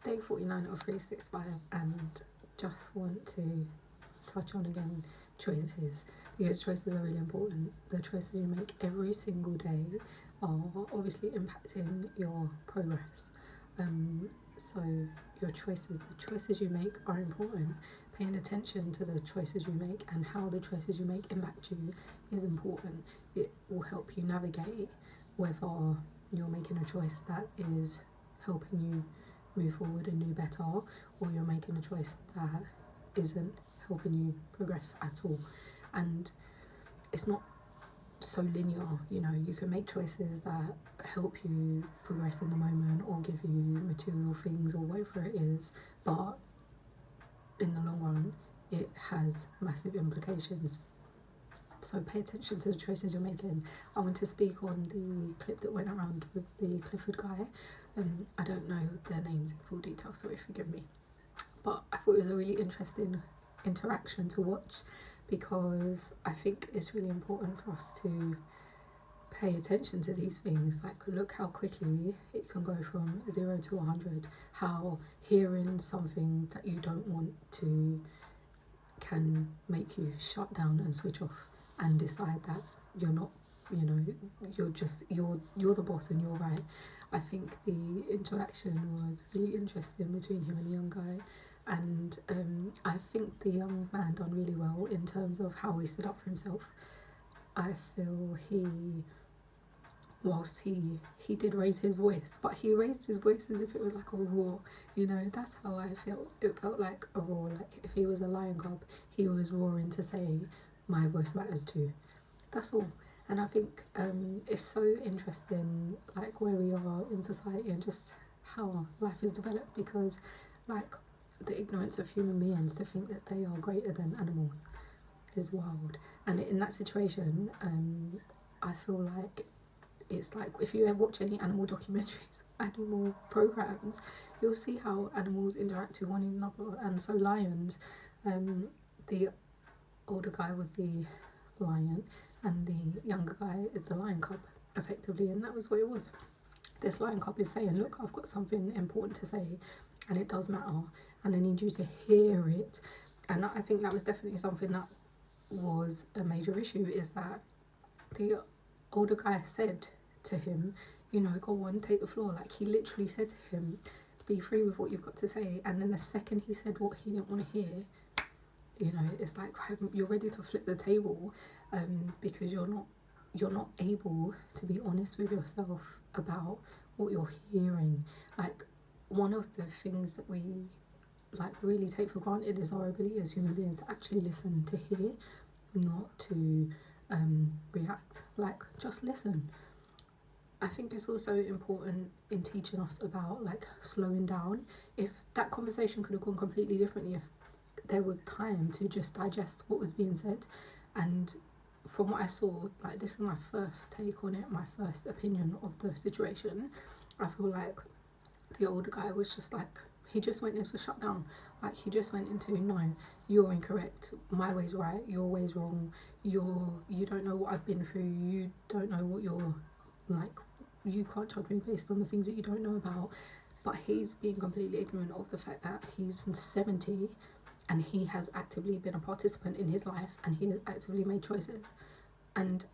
day 49 of 365, and just want to touch on again choices, because choices are really important. The choices you make every single day are obviously impacting your progress. So your choices, the choices you make are important. Paying attention to the choices you make and how the choices you make impact you is important. It will help you navigate whether you're making a choice that is helping you move forward and do better, or you're making a choice that isn't helping you progress at all. And it's not so linear, you know. You can make choices that help you progress in the moment or give you material things or whatever it is, but in the long run it has massive implications. So pay attention to the choices you're making. I want to speak on the clip that went around with the Clifford guy. I don't know their names in full detail, so forgive me, but I thought it was a really interesting interaction to watch, because I think it's really important for us to pay attention to these things. Like, look how quickly it can go from 0 to 100, how hearing something that you don't want to can make you shut down and switch off and decide that you're not, you know, you're the boss and you're right. I think the interaction was really interesting between him and the young guy, and I think the young man done really well in terms of how he stood up for himself. I feel whilst he did raise his voice, but he raised his voice as if it was like a roar, you know. That's how I felt. It felt like a roar, like if he was a lion cub, he was roaring to say, my voice matters too. That's all. And I think it's so interesting, like, where we are in society and just how life is developed, because like the ignorance of human beings to think that they are greater than animals is wild. And in that situation, I feel like it's like, if you ever watch any animal documentaries, animal programs, you'll see how animals interact with one another. And so lions, the older guy was the lion and the younger guy is the lion cub, effectively, and that was what it was. This lion cub is saying, look, I've got something important to say and it does matter and I need you to hear it. And I think that was definitely something that was a major issue, is that the older guy said to him, you know, go on, take the floor. Like, he literally said to him, be free with what you've got to say. And then the second he said what he didn't want to hear, you know, it's like you're ready to flip the table, because you're not able to be honest with yourself about what you're hearing. Like, one of the things that we like really take for granted is our ability as human beings to actually listen, to hear, not to react. Like, just listen. I think it's also important in teaching us about like slowing down. If that conversation could have gone completely differently, if there was time to just digest what was being said. And from what I saw, like, this is my first take on it, my first opinion of the situation. I feel like the older guy was just like, he just went into shutdown. Like, he just went into, no, you're incorrect, my way's right, your way's wrong, you don't know what I've been through, you don't know what you're like, you can't judge me based on the things that you don't know about. But he's being completely ignorant of the fact that he's 70 and he has actively been a participant in his life and he has actively made choices. And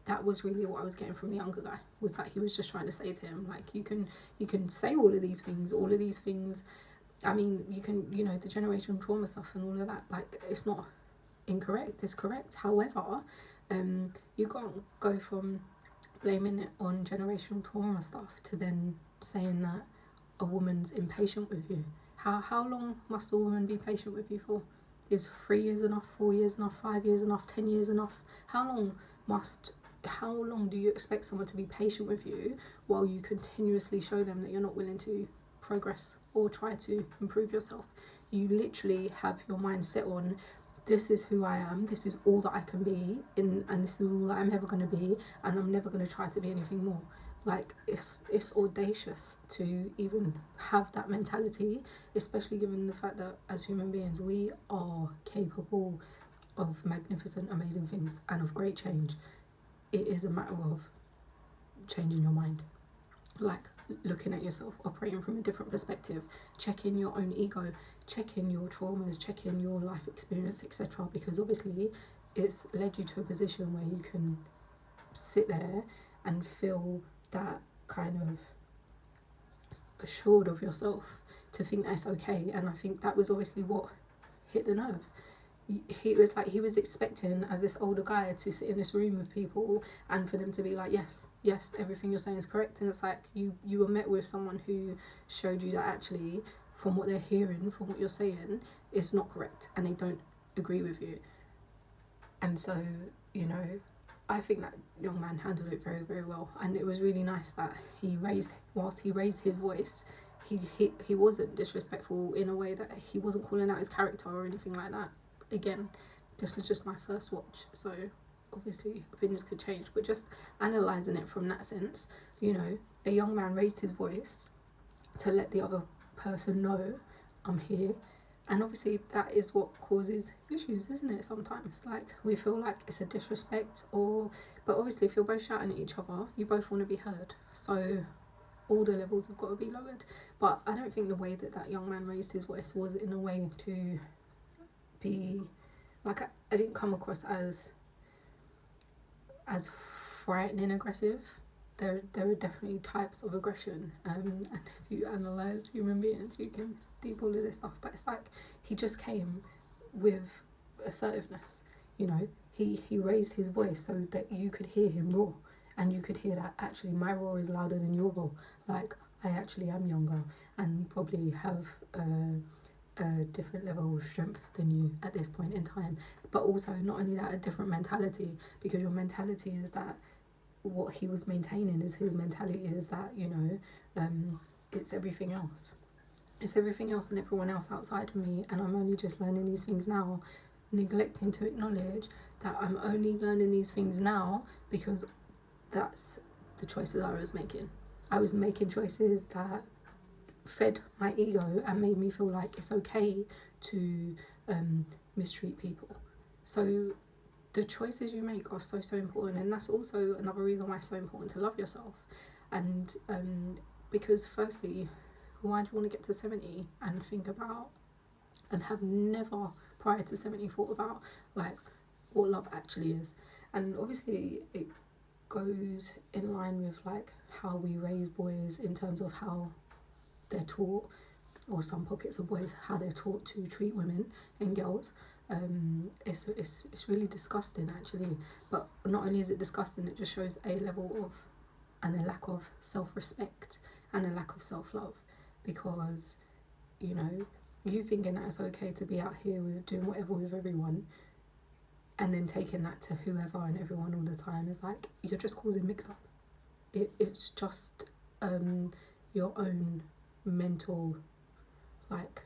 that was really what I was getting from the younger guy, was that he was just trying to say to him, like, you can say all of these things. I mean, you can, you know, the generational trauma stuff and all of that, like, it's not incorrect, it's correct. However, you can't go from blaming it on generational trauma stuff to then saying that a woman's impatient with you. How long must a woman be patient with you for? Is 3 years enough, 4 years enough, 5 years enough, 10 years enough? How long do you expect someone to be patient with you while you continuously show them that you're not willing to progress or try to improve yourself? You literally have your mind set on, this is who I am, this is all that I can be, and this is all that I'm ever going to be, and I'm never going to try to be anything more. Like, it's audacious to even have that mentality, especially given the fact that as human beings we are capable of magnificent, amazing things and of great change. It is a matter of changing your mind. Like, looking at yourself, operating from a different perspective, checking your own ego, checking your traumas, checking your life experience, etc. Because obviously it's led you to a position where you can sit there and feel that kind of assured of yourself, to think that's okay. And I think that was obviously what hit the nerve. He was like, he was expecting, as this older guy, to sit in this room with people and for them to be like, yes, everything you're saying is correct. And it's like, you were met with someone who showed you that actually, from what they're hearing, from what you're saying, it's not correct, and they don't agree with you. And so, you know, I think that young man handled it very, very well. And it was really nice that whilst he raised his voice, he wasn't disrespectful in a way that he wasn't calling out his character or anything like that. Again, this was just my first watch, so obviously opinions could change, but just analysing it from that sense, you know, a young man raised his voice to let the other person know, I'm here. And obviously that is what causes issues, isn't it? Sometimes, like, we feel like it's a disrespect, but obviously if you're both shouting at each other, you both want to be heard, so all the levels have got to be lowered. But I don't think the way that young man raised his voice was in a way to be like, I didn't come across as frightening aggressive. There are definitely types of aggression, and if you analyse human beings, you can deep all of this stuff. But it's like, he just came with assertiveness, you know. He raised his voice so that you could hear him roar, and you could hear that actually my roar is louder than your roar. Like, I actually am younger and probably have a different level of strength than you at this point in time. But also, not only that, a different mentality, because your mentality is that what he was maintaining is his mentality is that, you know, it's everything else. It's everything else and everyone else outside of me, and I'm only just learning these things now, neglecting to acknowledge that I'm only learning these things now because that's the choices I was making. I was making choices that fed my ego and made me feel like it's okay to mistreat people. So the choices you make are so important, and that's also another reason why it's so important to love yourself. And because firstly, why do you want to get to 70 and think about, and have never prior to 70 thought about, like, what love actually is? And obviously it goes in line with like how we raise boys in terms of how they're taught, or some pockets of boys, how they're taught to treat women and girls. It's really disgusting actually. But not only is it disgusting, it just shows a level of, and a lack of self-respect and a lack of self-love. Because, you know, you thinking that it's okay to be out here doing whatever with everyone, and then taking that to whoever and everyone all the time, is like, you're just causing mix-up. It's just your own mental, like,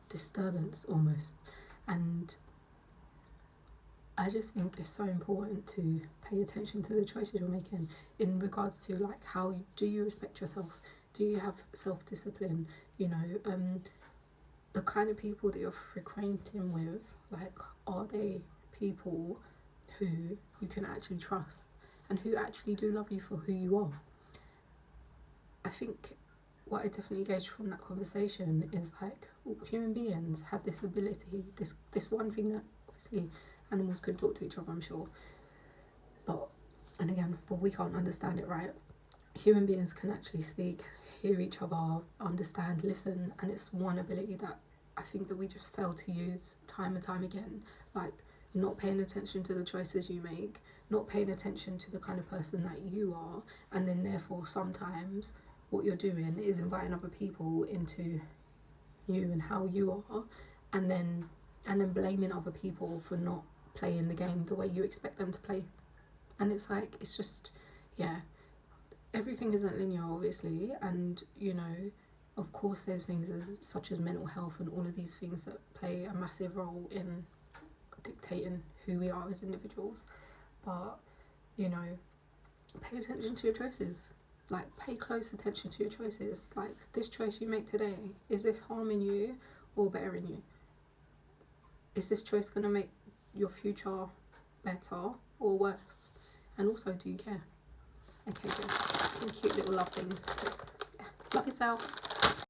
disturbance almost. And I just think it's so important to pay attention to the choices you're making in regards to, like, how do you respect yourself? Do you have self-discipline? You know, the kind of people that you're frequenting with, like, are they people who you can actually trust and who actually do love you for who you are? I think what I definitely gauged from that conversation is, like, human beings have this ability, this one thing that obviously animals can talk to each other, I'm sure, but we can't understand it, right? Human beings can actually speak, hear each other, understand, listen, and it's one ability that I think that we just fail to use time and time again. Like, not paying attention to the choices you make, not paying attention to the kind of person that you are, and then therefore sometimes what you're doing is inviting other people into you and how you are, and then blaming other people for not playing the game the way you expect them to play. And it's like, it's just, yeah, everything isn't linear, obviously, and, you know, of course there's things such as mental health and all of these things that play a massive role in dictating who we are as individuals. But, you know, pay attention to your choices. Like, pay close attention to your choices. Like, this choice you make today, is this harming you or bettering you? Is this choice going to make your future better or worse? And also, do you care? Okay, good. Some cute little love things. Love yourself.